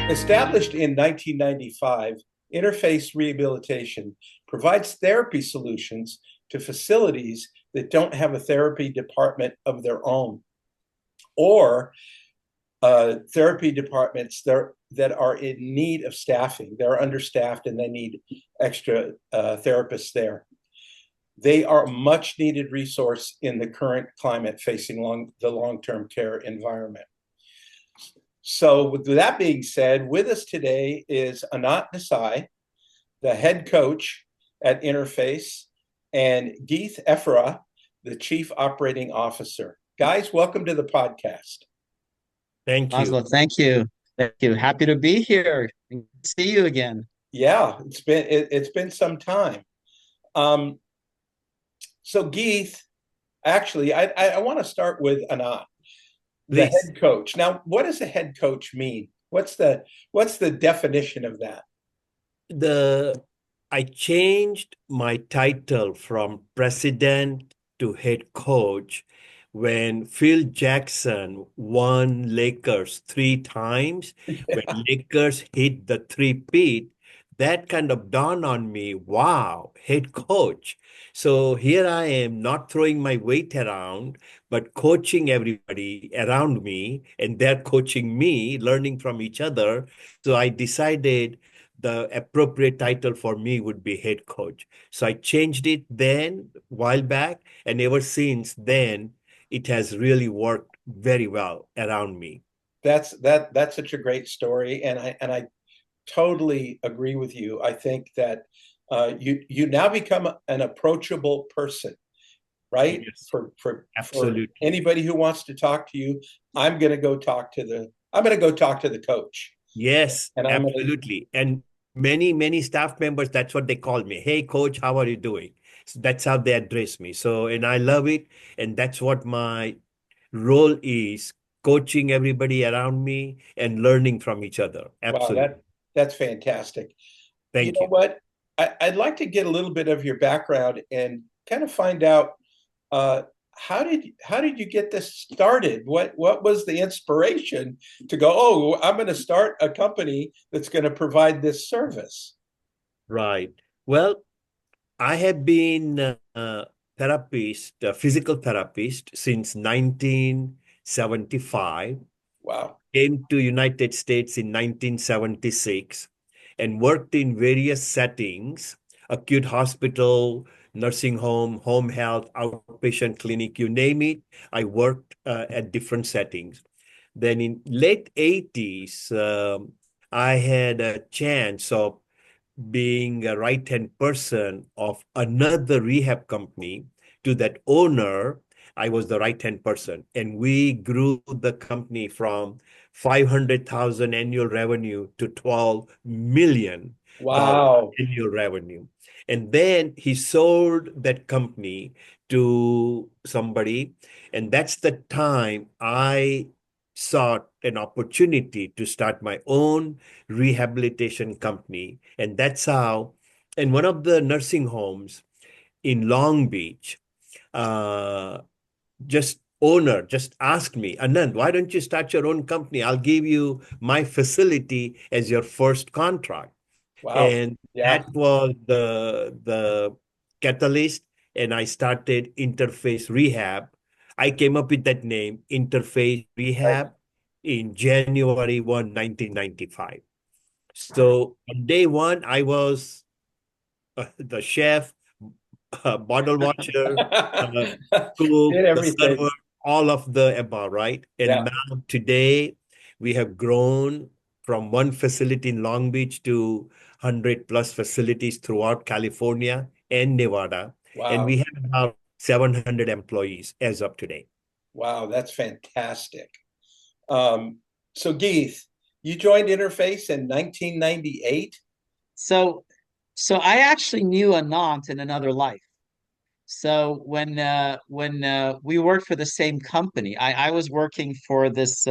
Established in 1995, Interface Rehabilitation provides therapy solutions to facilities that don't have a therapy department of their own, or therapy departments that are in need of staffing. They're understaffed and they need extra therapists there. They are a much needed resource in the current climate facing the long-term care environment. So with that being said, with us today is Anant Desai, the head coach at Interface, and Gheith Effarah, the chief operating officer. Guys, welcome to the podcast. Thank you. Oslo, thank you. Thank you. Happy to be here and see you again. Yeah, it's been some time. So Gheith, actually, I want to start with Anant, the Please. head coach. Now, what does a head coach mean? What's the definition of that? I changed my title from president to head coach when Phil Jackson won Lakers 3 times. When Lakers hit the three-peat, that kind of dawned on me, wow, head coach. So here I am, not throwing my weight around, but coaching everybody around me, and they're coaching me, learning from each other. So I decided the appropriate title for me would be head coach. So I changed it then, a while back, and ever since then, it has really worked very well around me. That's such a great story, and I totally agree with you. I think that you now become an approachable person, right? Yes, For absolutely. anybody who wants to talk to you, I'm going to go talk to the coach. Yes, And absolutely. And many staff members, that's what they call me. Hey, coach, how are you doing? So that's how they address me. So, and I love it. And that's what my role is, coaching everybody around me and learning from each other. wow, Absolutely. that's fantastic. You Thank know you. what? I'd like to get a little bit of your background and kind of find out uh, how did you get this started? What was the inspiration to go, oh, I'm going to start a company that's going to provide this service? Right. Well, I have been physical therapist since 1975. Wow. Came to United States in 1976 and worked in various settings, acute hospital, nursing home, home health, outpatient clinic, you name it. I worked at different settings. Then in late 80s, I had a chance of being a right-hand person of another rehab company. To that owner, I was the right-hand person. And we grew the company from 500,000 annual revenue to 12 million dollar Wow. annual revenue. And then he sold that company to somebody. And that's the time I sought an opportunity to start my own rehabilitation company. And that's how, in one of the nursing homes in Long Beach, uh, just asked me, Anand, why don't you start your own company? I'll give you my facility as your first contract. Wow. And Yeah. that was the catalyst. And I started Interface Rehab. I came up with that name, Interface Right. Rehab, in January 1, 1995. So on day one, I was the chef, bottle washer, uh, cook, Did the everything. server, all of the above, right? And Yeah. now today, we have grown from one facility in Long Beach to 100 plus facilities throughout California and Nevada. And Wow. we have about 700 employees as of today. Wow. That's fantastic. Um, so Geith, you joined Interface in 1998. So, so I actually knew Anant in another life. So when we worked for the same company, I was working for this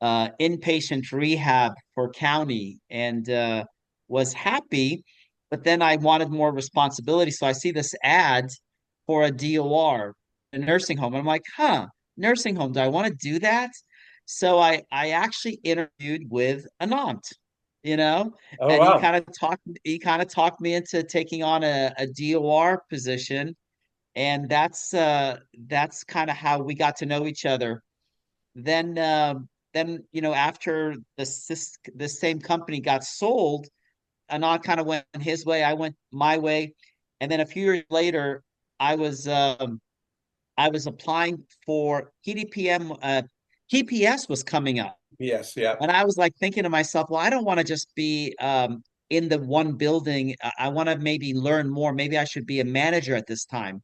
inpatient rehab for county and was happy, but then I wanted more responsibility. So I see this ad for a DOR, a nursing home. And I'm like, huh, nursing home, do I want to do that? So I actually interviewed with Anant, you know, Oh, and wow. he kind of talked me into taking on a DOR position, and that's kind of how we got to know each other. Then after the same company got sold, Anant kind of went his way, I went my way, and then a few years later, I was um, I was applying for PDPM. TPS was coming up, Yes, yeah. and I was like thinking to myself, well, I don't want to just be in the one building. I want to maybe learn more. Maybe I should be a manager at this time.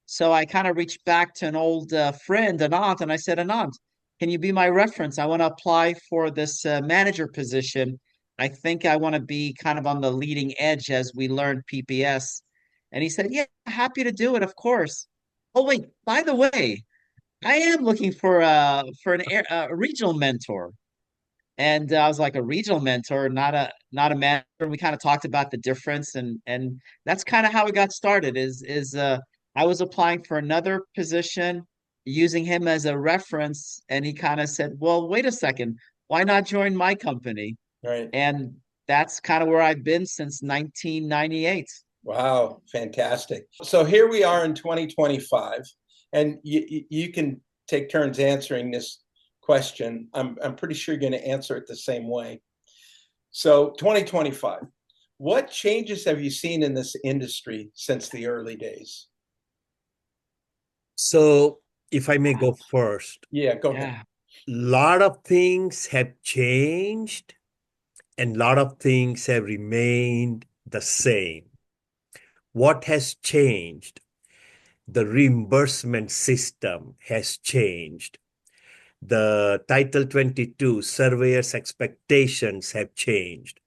So I kind of reached back to an old friend, Anant, and I said, Anant, can you be my reference? I want to apply for this manager position. I think I want to be kind of on the leading edge as we learn PPS. And he said, yeah, happy to do it, of course. Oh, wait, by the way, I am looking for a regional mentor. And I was like, a regional mentor, not a mentor. We kind of talked about the difference, and that's kind of how it got started. Is I was applying for another position, using him as a reference, and he kind of said, "Well, wait a second, why not join my company?" Right. And that's kind of where I've been since 1998. Wow, fantastic. So here we are in 2025, and you can take turns answering this question. I'm pretty sure you're going to answer it the same way. So 2025, what changes have you seen in this industry since the early days? So, if I may go first, Yeah, go ahead. Yeah. lot of things have changed and a lot of things have remained the same. What has changed? The reimbursement system has changed. The Title 22 surveyors' expectations have changed.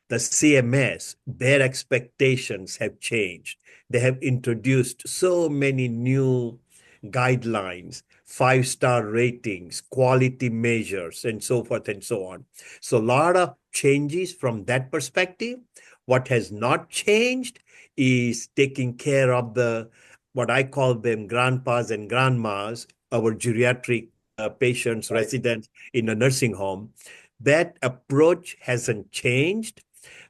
The CMS, their expectations have changed. They have introduced so many new guidelines, five-star ratings, quality measures, and so forth and so on. So a lot of changes from that perspective. What has not changed is taking care of the, what I call them, grandpas and grandmas, our geriatric patients, Right. residents in a nursing home. That approach hasn't changed.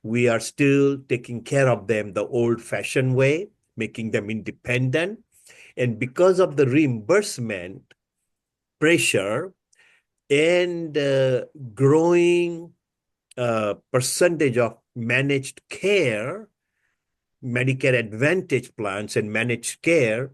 We are still taking care of them the old-fashioned way, making them independent. And because of the reimbursement pressure and growing percentage of managed care, Medicare Advantage plans and managed care,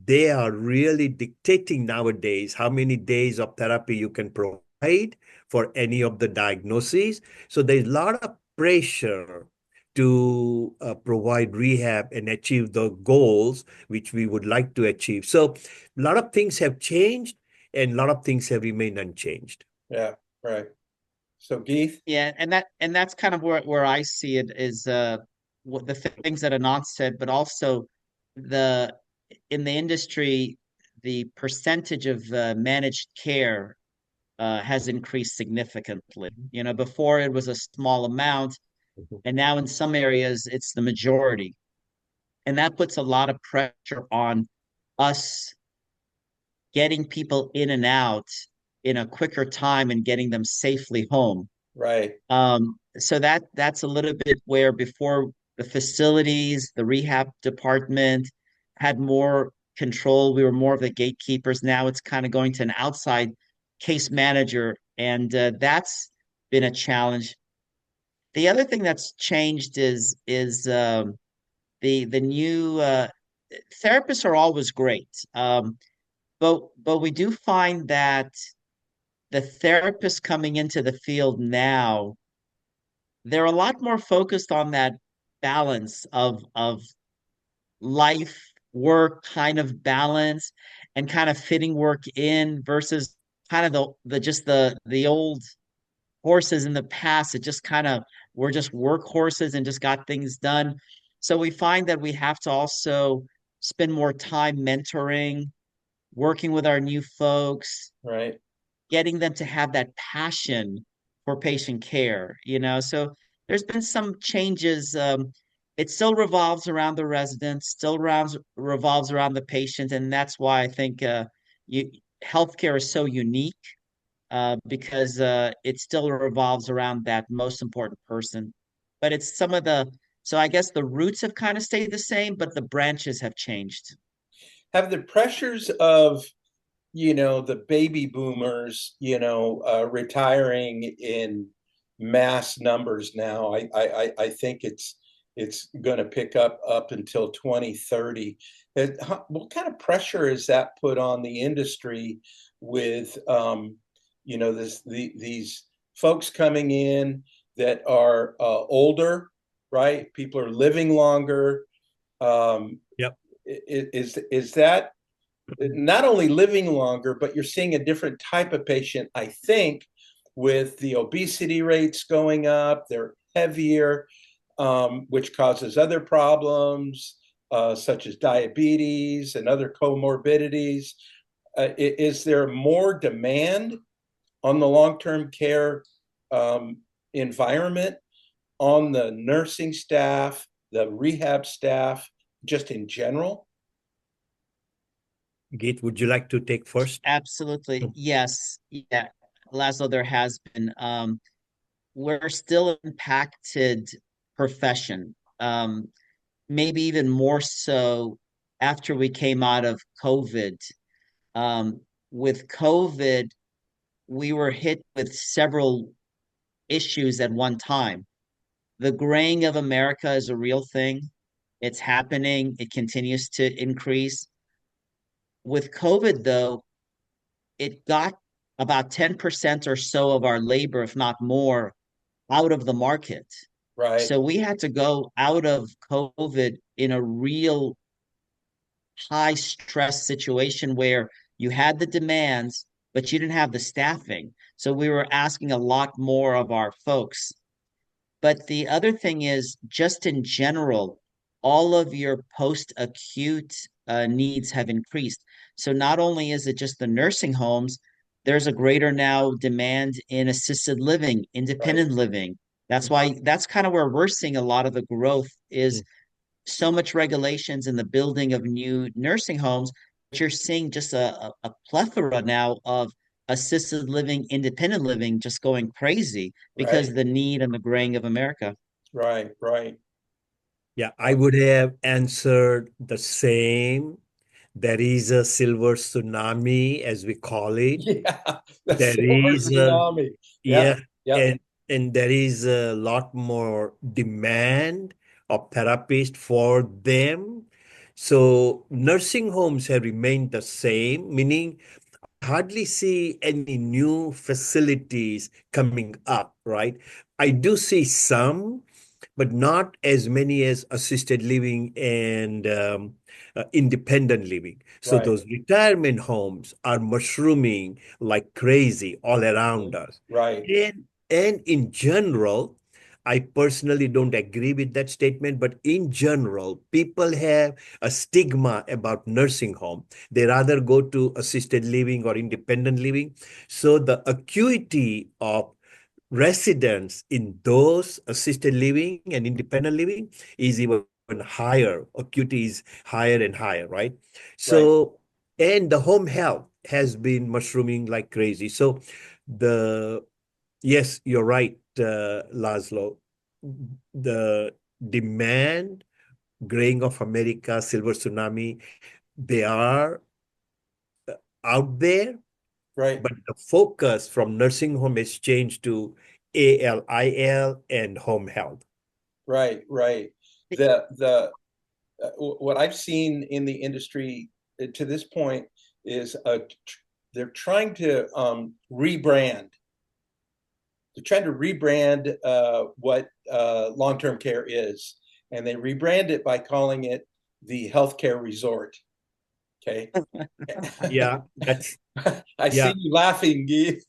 they are really dictating nowadays how many days of therapy you can provide for any of the diagnoses. So there's a lot of pressure to provide rehab and achieve the goals which we would like to achieve. So a lot of things have changed and a lot of things have remained unchanged. Yeah, right. So Gheith? Yeah, and that's kind of where I see it is what the things that Anant said, but also the in the industry, the percentage of managed care has increased significantly. You know, before it was a small amount, Mhm. and now in some areas it's the majority, and that puts a lot of pressure on us getting people in and out in a quicker time and getting them safely home. Right. So that's a little bit where before the facilities, the rehab department had more control. We were more of the gatekeepers. Now it's kind of going to an outside case manager, and that's been a challenge. The other thing that's changed is the new therapists are always great, but we do find that the therapists coming into the field now they're a lot more focused on that balance of life work kind of balance and kind of fitting work in versus kind of the just the old horses in the past. It just kind of we're just workhorses and just got things done. So we find that we have to also spend more time mentoring, working with our new folks, Right. getting them to have that passion for patient care, you know. So there's been some changes. It still revolves around the residents, still revolves around the patient, and that's why I think you healthcare is so unique. because it still revolves around that most important person. But it's some of the, so I guess the roots have kind of stayed the same, but the branches have changed. Have the pressures of, the baby boomers, retiring in mass numbers now. I think it's going to pick up until 2030. What kind of pressure is that put on the industry with these folks coming in that are older, right? People are living longer. Yep. Is that not only living longer, but you're seeing a different type of patient, I think, with the obesity rates going up. They're heavier, which causes other problems, such as diabetes and other comorbidities. Is there more demand on the long-term care environment, on the nursing staff, the rehab staff, just in general? Gheith, would you like to take first? Absolutely. Yes. Yeah. Laszlo, there has been. We're still an impacted profession. Maybe even more so after we came out of COVID. With COVID, we were hit with several issues at one time. The graying of America is a real thing. It's happening. It continues to increase. With COVID, though, it got about 10% or so of our labor, if not more, out of the market. Right. So we had to go out of COVID in a real high stress situation where you had the demands, but you didn't have the staffing. So we were asking a lot more of our folks. But the other thing is, just in general, all of your post-acute needs have increased. So not only is it just the nursing homes, there's a greater now demand in assisted living, Right. independent living. That's why that's kind of where we're seeing a lot of the growth is so much regulations in the building of new nursing homes. But you're seeing just a plethora now of assisted living, independent living just going crazy because Right. of the need and the graying of America. Right. Right. Yeah, I would have answered the same. There is a silver tsunami, as we call it. Yeah. The There silver is a, tsunami. Yep. yeah, Yep. and there is a lot more demand of therapists for them. So nursing homes have remained the same, meaning hardly see any new facilities coming up, right? I do see some, but not as many as assisted living and independent living. So Right. those retirement homes are mushrooming like crazy all around us. Right. And in general, I personally don't agree with that statement, but in general, people have a stigma about nursing home. They rather go to assisted living or independent living. So the acuity of residents in those assisted living and independent living is even higher. Acuity is higher and higher, right? Right. So, and the home health has been mushrooming like crazy. So, the yes, you're right, Laszlo. The demand, graying of America, silver tsunami, they are out there, Right. but the focus from nursing home has changed to ALIL and home health. Right. Right. The what I've seen in the industry to this point is they're trying to rebrand. They're trying to rebrand what long-term care is, and they rebrand it by calling it the healthcare resort. Okay. Yeah, that's I see yeah, you laughing, Gheith.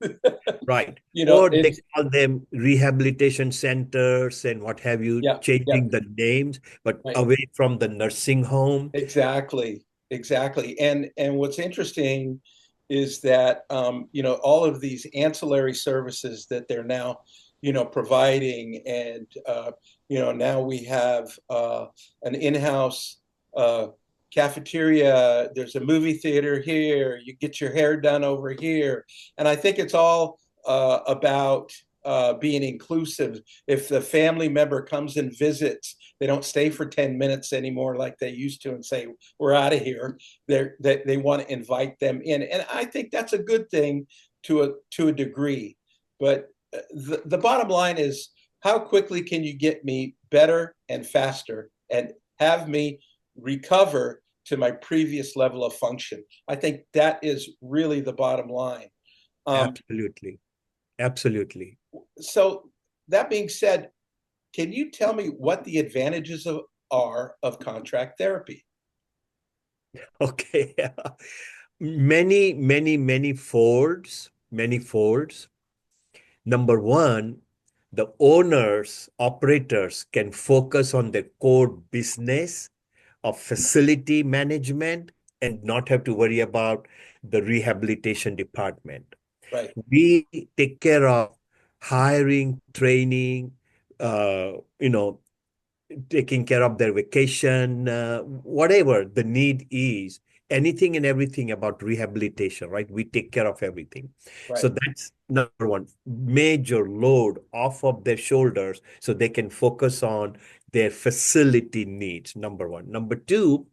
right. You know, Or they it's call them rehabilitation centers and what have you, yeah, yeah, changing the names, but right. away from the nursing home. Exactly, exactly. And what's interesting is that all of these ancillary services that they're now providing, and now we have an in-house cafeteria, there's a movie theater here, you get your hair done over here. And I think it's all about being inclusive. If the family member comes and visits, they don't stay for 10 minutes anymore like they used to and say, we're out of here. They want to invite them in. And I think that's a good thing to a degree. But the bottom line is, how quickly can you get me better and faster and have me recover to my previous level of function? I think that is really the bottom line. Absolutely. Absolutely. So that being said, can you tell me what the advantages are of contract therapy? Okay. Many, many, many folds, many folds. Number one, the owners, operators can focus on their core business of facility management and not have to worry about the rehabilitation department. Right. We take care of hiring, training, uh, you know, taking care of their vacation, whatever the need is, anything and everything about rehabilitation, right? We take care of everything. So Right. that's number one, major load off of their shoulders so they can focus on their facility needs, number one. Number two,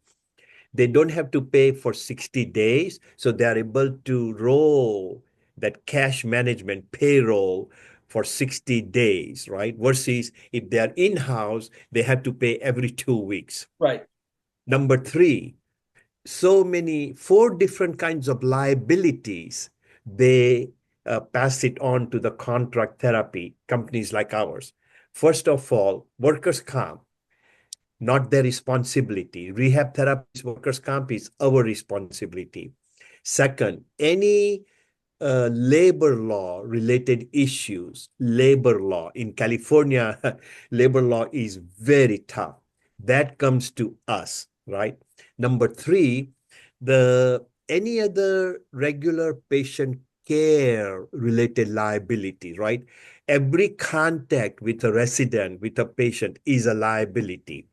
they don't have to pay for 60 days, so they are able to roll that cash management payroll for 60 days, right? Versus if they are in-house, they have to pay every 2 weeks. Right. Number three, four different kinds of liabilities. They pass it on to the contract therapy companies like ours. First of all, workers' comp, not their responsibility. Rehab therapist, workers' comp is our responsibility. Second, any labor law related issues, labor law in California, labor law is very tough. That comes to us, right? Number three, the any other regular patient care related liability, right? Every contact with a resident, with a patient is a liability.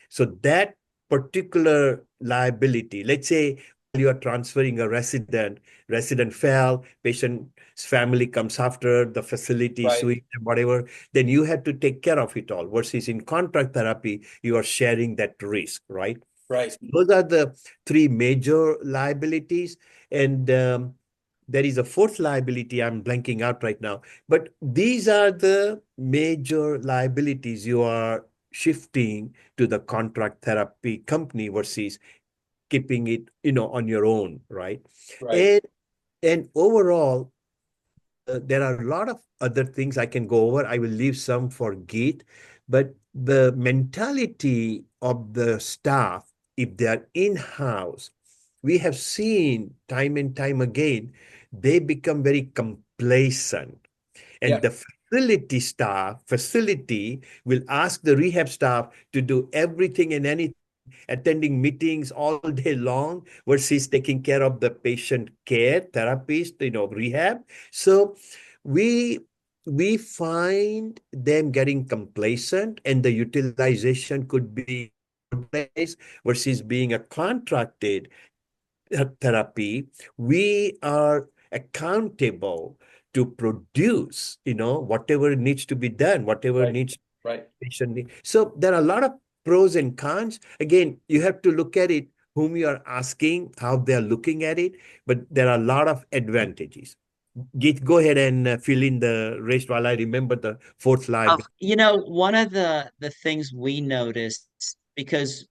So that particular liability, let's say you are transferring a resident fell, patient's family comes after the facility, Right. suite, whatever, then you have to take care of it all. Versus in contract therapy, you are sharing that risk, right? Right. Those are the three major liabilities. And there is a fourth liability I'm blanking out right now. But these are the major liabilities you are shifting to the contract therapy company versus keeping it, on your own, right? Right. And overall, there are a lot of other things I can go over. I will leave some for Gheith, but the mentality of the staff, if they are in-house, we have seen time and time again, they become very complacent. And Yeah. the facility will ask the rehab staff to do everything and anything, attending meetings all day long versus taking care of the patient care, therapist, rehab. So we we find them getting complacent and the utilization could be place versus being a contracted therapy. We are accountable to produce, whatever needs to be done, whatever Right. needs Right. patient need. So there are a lot of pros and cons. Again, you have to look at it, whom you are asking, how they're looking at it, but there are a lot of advantages. Git, go ahead and fill in the rest while I remember the fourth live. One of the things we noticed, because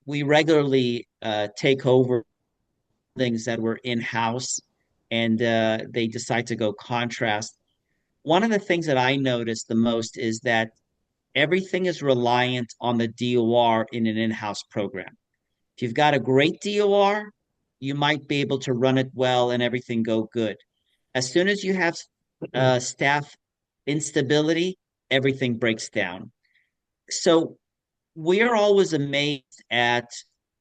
we regularly take over things that were in-house and they decide to go contrast. One of the things that I noticed the most is that everything is reliant on the DOR in an in-house program. If you've got a great DOR, you might be able to run it well and everything go good. As soon as you have staff instability, everything breaks down. So we're always amazed at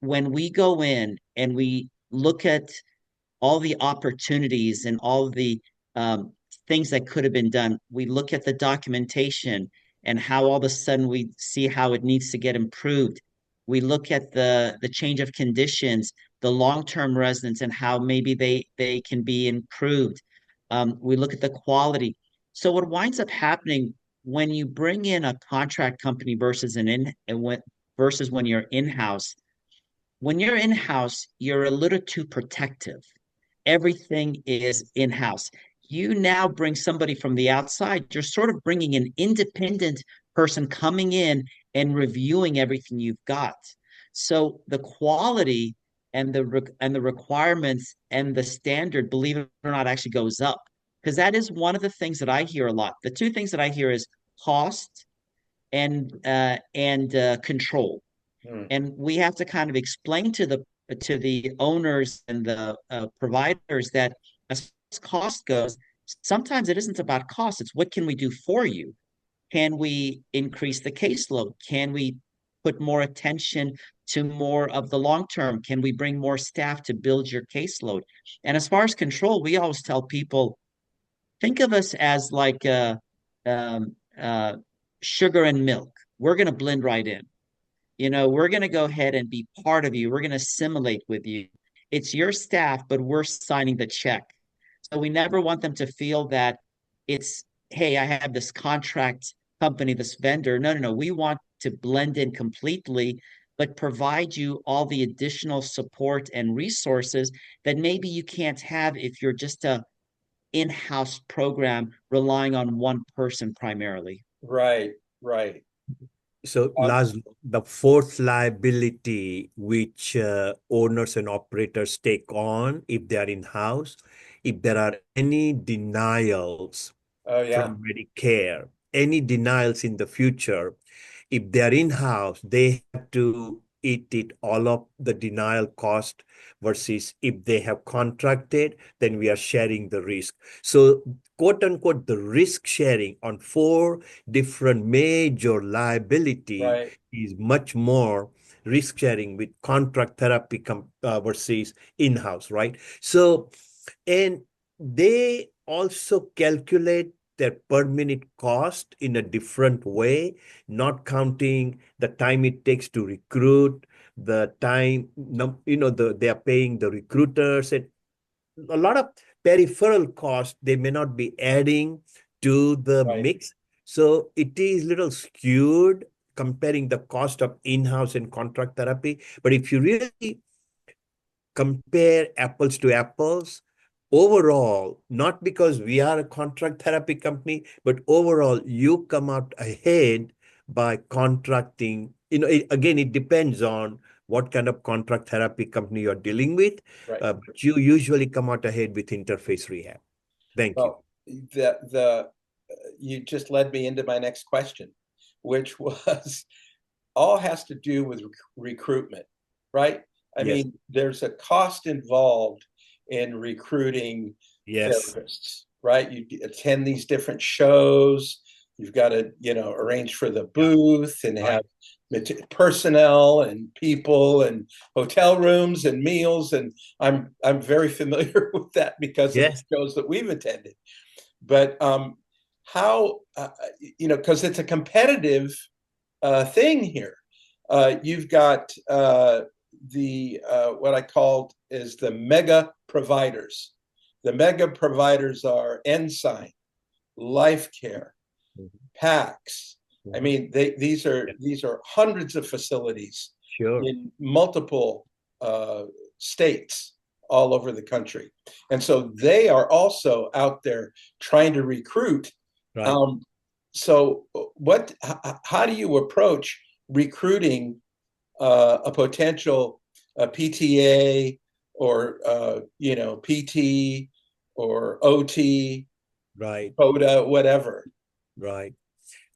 when we go in and we look at all the opportunities and all the things that could have been done. We look at the documentation and how all of a sudden we see how it needs to get improved. We look at the change of conditions, the long-term residents, and how maybe they can be improved. We look at the quality. So what winds up happening when you bring in a contract company versus when you're in-house, when you're in-house, you're a little too protective. Everything is in-house. You now bring somebody from the outside. You're sort of bringing an independent person coming in and reviewing everything you've got. So the quality and the requirements and the standard, believe it or not, actually goes up, because that is one of the things that I hear a lot. The two things that I hear is cost and control. Hmm. And we have to kind of explain to the owners and the providers that as cost goes, sometimes it isn't about cost. It's what can we do for you? Can we increase the caseload? Can we put more attention to more of the long term? Can we bring more staff to build your caseload? And as far as control, we always tell people, think of us as like um, uh, sugar and milk. We're going to blend right in. We're going to go ahead and be part of you. We're going to assimilate with you. It's your staff, but we're signing the check. So we never want them to feel that it's, hey, I have this contract company, this vendor. No, no, no. We want to blend in completely, but provide you all the additional support and resources that maybe you can't have if you're just a in-house program relying on one person primarily. Right, right. So, Um, last, the fourth liability which owners and operators take on if they are in-house, if there are any denials oh yeah, from Medicare, any denials in the future, if they are in-house, they have to eat it all of the denial cost versus if they have contracted, then we are sharing the risk. So, quote unquote, the risk sharing on four different major liability right. is much more risk sharing with contract therapy versus in-house, right? So, and they also calculate their per minute cost in a different way, not counting the time it takes to recruit, the time, they are paying the recruiters, and a lot of peripheral costs they may not be adding to the Right. mix. So it is little skewed comparing the cost of in-house and contract therapy. But if you really compare apples to apples, overall, not because we are a contract therapy company, but overall, you come out ahead by contracting. Again, it depends on what kind of contract therapy company you're dealing with, Right. but you usually come out ahead with Interface Rehab. Thank you. Well, the you just led me into my next question, which was all has to do with recruitment, right? I Yes. mean, there's a cost involved in recruiting Yes. therapists, right? You attend these different shows. You've got to, arrange for the Yeah. booth and Right. have personnel and people and hotel rooms and meals. And I'm very familiar with that because of the Yes. shows that we've attended. But how, because it's a competitive thing here. You've got the what I called is the mega providers. The mega providers are Ensign, Life Care, Mhm. PACS. I Mhm. mean, these are hundreds of facilities Sure. in multiple states all over the country, and so they are also out there trying to recruit. Right. So, how do you approach recruiting a potential PTA or PT or OT, Right. CODA, whatever? Right.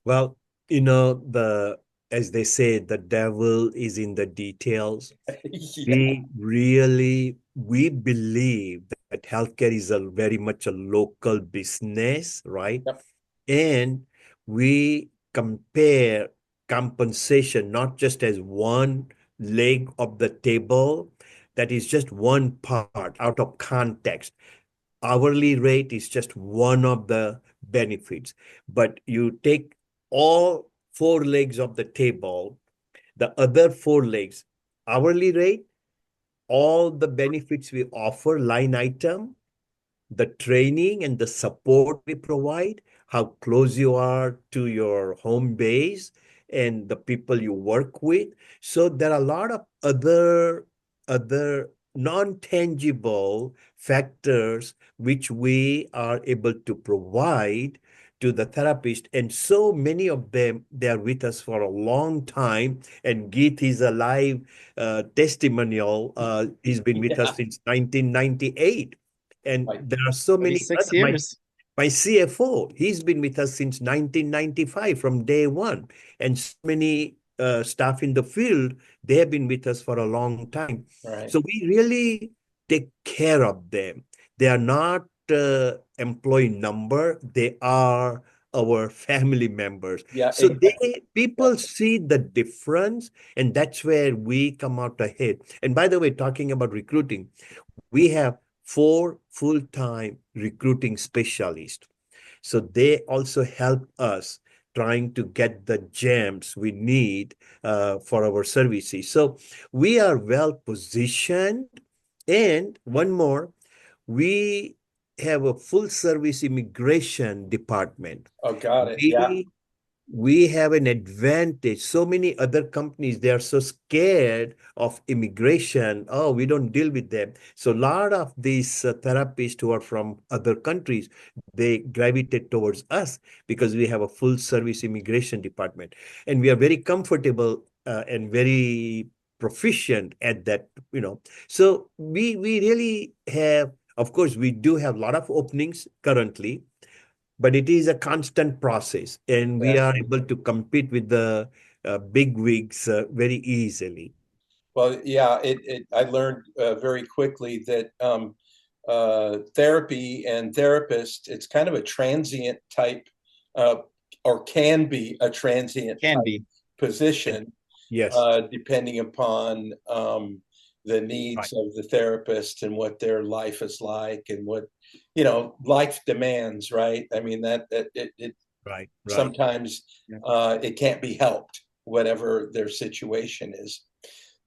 Well, as they say, the devil is in the details. Yeah. We believe that healthcare is a very much a local business, right? Yep. And we compare compensation not just as one leg of the table, that is just one part out of context. Hourly rate is just one of the benefits, but you take all four legs of the table, The other four legs, hourly rate, all the benefits we offer, line item, the training and the support we provide, how close you are to your home base and the people you work with. So there are a lot of other non-tangible factors which we are able to provide to the therapist. And so many of them, they are with us for a long time. And Geith is a live testimonial. He's been with us Yeah, since 1998. And right, there are so many 36 other, my years. my CFO, he's been with us since 1995 from day one. And so many staff in the field, they have been with us for a long time. right. So we really take care of them. They are not employee number, they are our family members. Yeah, So exactly. Yeah. people see the difference, and that's where we come out ahead. And by the way, talking about recruiting, we have four full-time recruiting specialists. So they also help us trying to get the gems we need for our services. So we are well positioned. And one more, we have a full service immigration department. Oh, got it. Yeah. We have an advantage. So many other companies, they are so scared of immigration. Oh, we don't deal with them. So a lot of these therapists who are from other countries, they gravitate towards us because we have a full service immigration department. And we are very comfortable and very proficient at that, So we really have, of course, we do have a lot of openings currently, but it is a constant process, and we Yeah. are able to compete with the big wigs very easily. Well, yeah, I learned very quickly that therapy and therapist, it's kind of a transient type, uh, or can be a transient Can type be. position, Yes, depending upon the right, needs of the therapist and what their life is like and what, life demands, right? I mean, it right. sometimes Yeah. it can't be helped, whatever their situation is.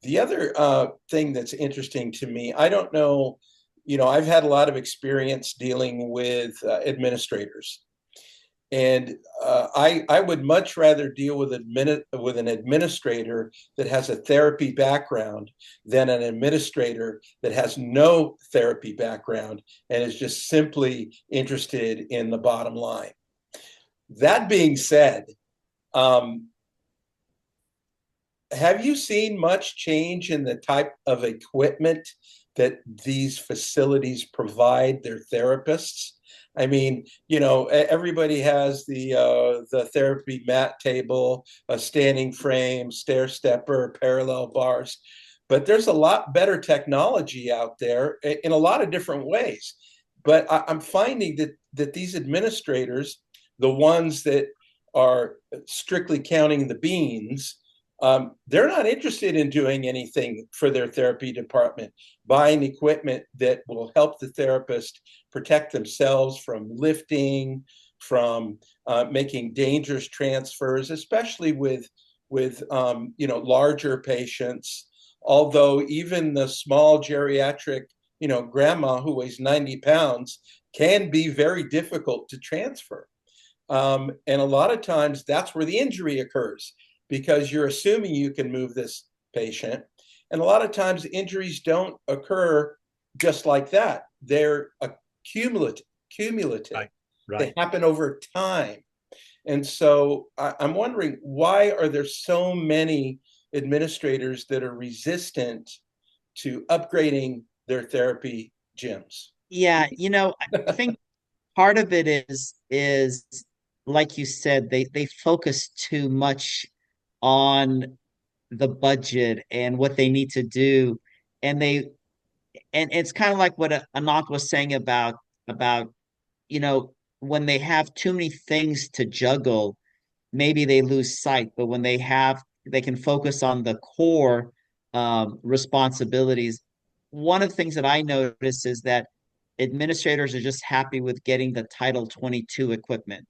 The other thing that's interesting to me, I don't know, I've had a lot of experience dealing with administrators. And I would much rather deal with an administrator that has a therapy background than an administrator that has no therapy background and is just simply interested in the bottom line. That being said, um, have you seen much change in the type of equipment that these facilities provide their therapists? I mean, everybody has the therapy mat table, a standing frame, stair stepper, parallel bars, but there's a lot better technology out there in a lot of different ways. But I'm finding that these administrators, the ones that are strictly counting the beans, they're not interested in doing anything for their therapy department, buying equipment that will help the therapist protect themselves from lifting, from making dangerous transfers, especially with larger patients. Although even the small geriatric, grandma who weighs 90 pounds can be very difficult to transfer. And a lot of times that's where the injury occurs because you're assuming you can move this patient. And a lot of times injuries don't occur just like that. They're cumulative. Right, They right. happen over time. And so I'm wondering, why are there so many administrators that are resistant to upgrading their therapy gyms? Yeah, I think part of it is like you said, they focus too much on the budget and what they need to do. And it's kind of like what Anant was saying about, you know, when they have too many things to juggle, maybe they lose sight. But when they can focus on the core responsibilities. One of the things that I notice is that administrators are just happy with getting the Title 22 equipment.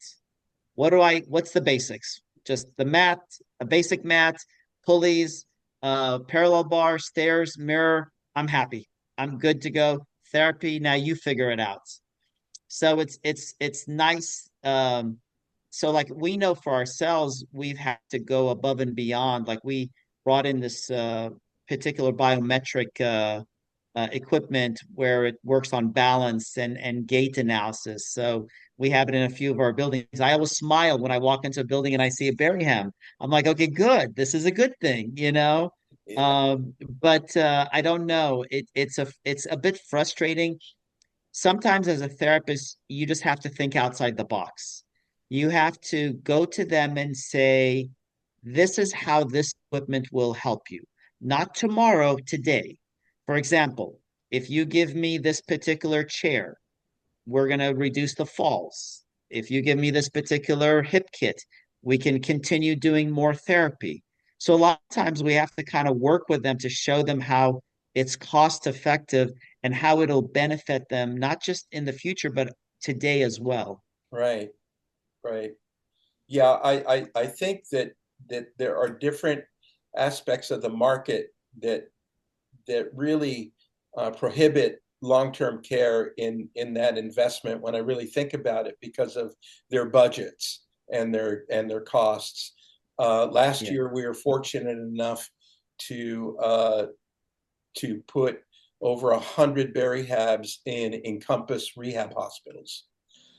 What's the basics? Just the mat, a basic mat, pulleys, parallel bar, stairs, mirror. I'm happy. I'm good to go. Therapy, now you figure it out. So it's nice. So like we know for ourselves, we've had to go above and beyond. Like we brought in this particular biometric equipment where it works on balance and gait analysis. So we have it in a few of our buildings. I always smile when I walk into a building and I see a Berryham. I'm like, okay, good. This is a good thing, you know. Yeah. But I don't know. It's a bit frustrating sometimes as a therapist, you just have to think outside the box. You have to go to them and say, this is how this equipment will help you. Not tomorrow, today. For example, if you give me this particular chair, we're going to reduce the falls. If you give me this particular hip kit, we can continue doing more therapy. So a lot of times we have to kind of work with them to show them how it's cost effective and how it'll benefit them, not just in the future, but today as well. Right. Right. Yeah, I think that there are different aspects of the market that really prohibit long-term care in that investment when I really think about it because of their budgets and their costs. Last Yeah. year we were fortunate enough to put over 100 rehabs in Encompass rehab hospitals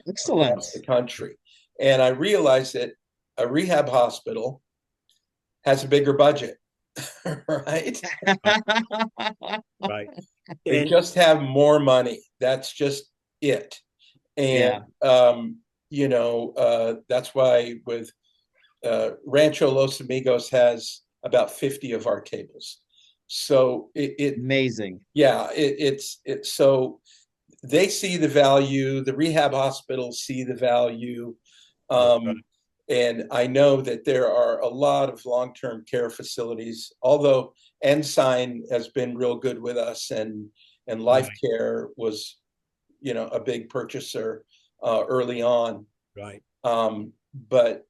Excellent. across the country. And I realized that a rehab hospital has a bigger budget, right? Right. They And just have more money. That's just it. And, Yeah, that's why with Rancho Los Amigos has about 50 of our tables. So amazing. it's so they see the value, the rehab hospitals see the value. right. Um, and I know that there are a lot of long-term care facilities, although Ensign has been real good with us and Life Right. Care was, a big purchaser early on. Right. But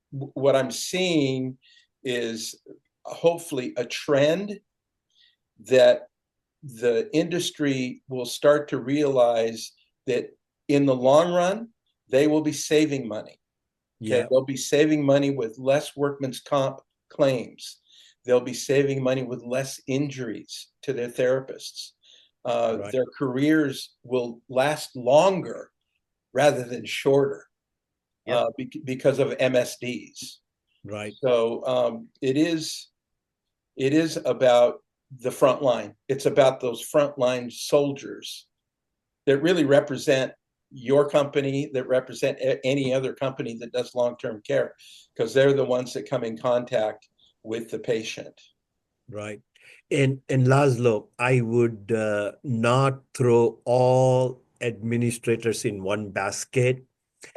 what I'm seeing is hopefully a trend that the industry will start to realize that in the long run, they will be saving money. Okay, Yeah. they'll be saving money with less workman's comp claims. They'll be saving money with less injuries to their therapists. Right. Their careers will last longer rather than shorter Yep. because of MSDs. Right. So it is about the front line. It's about those frontline soldiers that really represent your company, that represent any other company that does long-term care, because they're the ones that come in contact with the patient. Right. And Laszlo, I would not throw all administrators in one basket.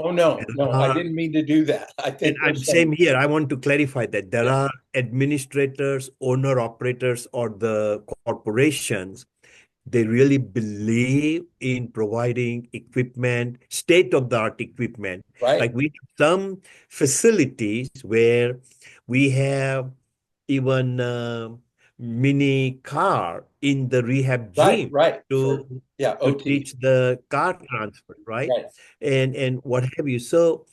Oh, no, There no, I are, didn't mean to do that. I and think I'm there's same some, here. I want to clarify that there yeah, are administrators, owner operators, or the corporations. They really believe in providing equipment, state-of-the-art equipment. right, Like we have some facilities where we have even mini car in the rehab right, gym right, for, to yeah, to OT, teach the car transfer, right? right, And what have you. So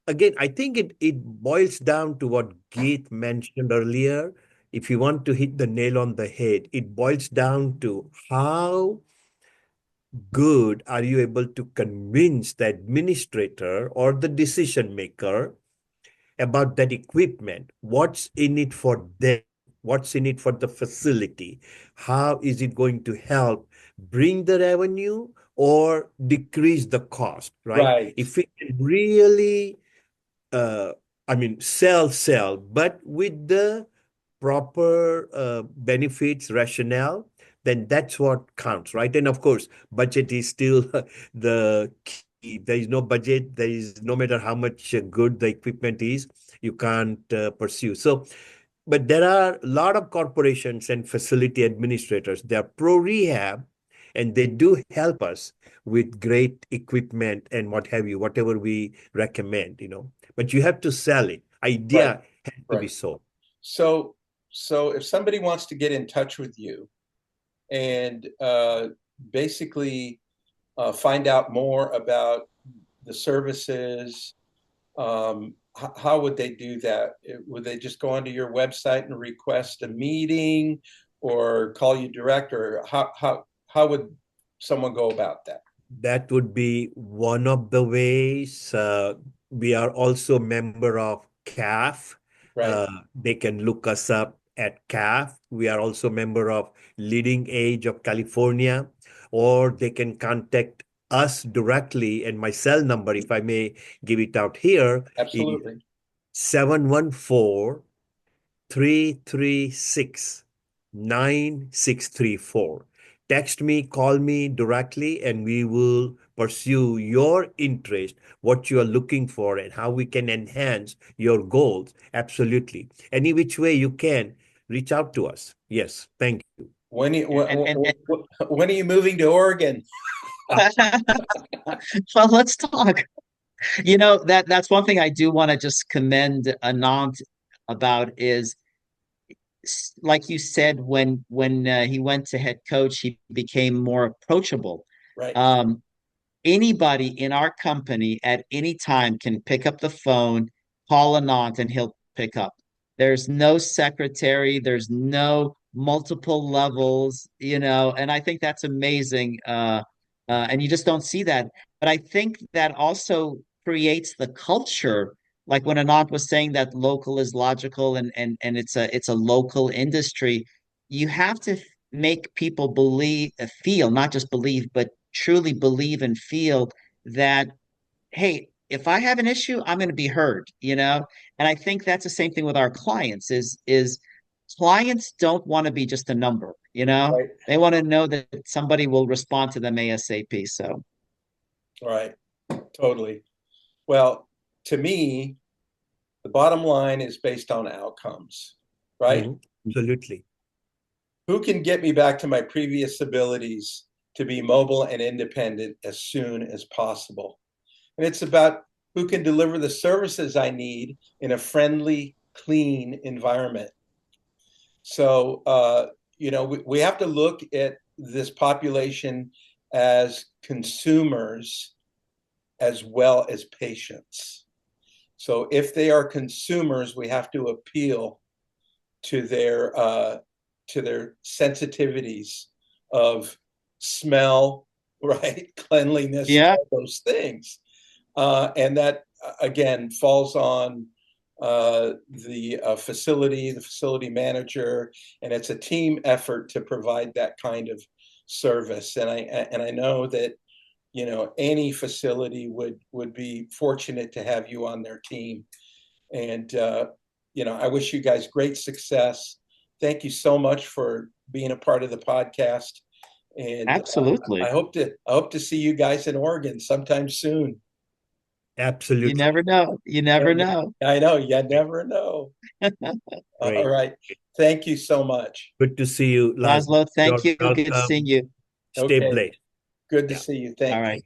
again, I think it boils down to what Gheith mentioned earlier. If you want to hit the nail on the head, it boils down to how good are you able to convince the administrator or the decision maker about that equipment? What's in it for them? What's in it for the facility? How is it going to help bring the revenue or decrease the cost, right? right, If it can really uh, I mean, sell, but with the proper benefits rationale, then that's what counts, right? And of course, budget is still the key. There is no budget. There is no matter how much good the equipment is, you can't pursue. So, but there are a lot of corporations and facility administrators. They are pro rehab, and they do help us with great equipment and what have you, whatever we recommend. But you have to sell it. right, Idea has to be right. sold. So, if somebody wants to get in touch with you and basically find out more about the services, how would they do that? Would they just go onto your website and request a meeting, or call you direct, or how would someone go about that? That would be one of the ways. We are also member of CAF. Right. They can look us up at CAF. We are also member of Leading Age of California, or they can contact us directly. And my cell number, if I may give it out here, is Absolutely. 714 336 9634. Text me, call me directly, and we will pursue your interest, what you are looking for, and how we can enhance your goals. Absolutely. Any which way you can, reach out to us. Yes, thank you. When And when are you moving to Oregon? well, let's talk. You know, that's one thing I do want to just commend Anant about is like you said, when he went to head coach, he became more approachable. Right. Anybody in our company at any time can pick up the phone, call Anant, and he'll pick up. There's no secretary, there's no multiple levels, and I think that's amazing. And you just don't see that. But I think that also creates the culture. Like when Anant was saying that local is logical and it's a local industry, you have to make people feel, not just believe, but truly believe and feel that, hey, if I have an issue, I'm going to be heard. And I think that's the same thing with our clients is clients don't want to be just a number. Right. They want to know that somebody will respond to them ASAP. So, Right. Totally. Well, to me, the bottom line is based on outcomes, right? Absolutely. Who can get me back to my previous abilities to be mobile and independent as soon as possible? And it's about who can deliver the services I need in a friendly, clean environment. So, we have to look at this population as consumers as well as patients. So if they are consumers, we have to appeal to their sensitivities of smell, right, cleanliness, yeah. all those things, and that again falls on the facility manager, and it's a team effort to provide that kind of service. And I know that any facility would be fortunate to have you on their team. And I wish you guys great success. Thank you so much for being a part of the podcast. And Absolutely. I hope to see you guys in Oregon sometime soon. You Absolutely. never know. You never know. I know, you never know. All Great. right. Thank you so much. Good to see you, Laszlo. Laszlo, thank You're you. Good seeing welcome. you. Stay Okay. blessed. Good to Yeah. see you. All Thank you. right.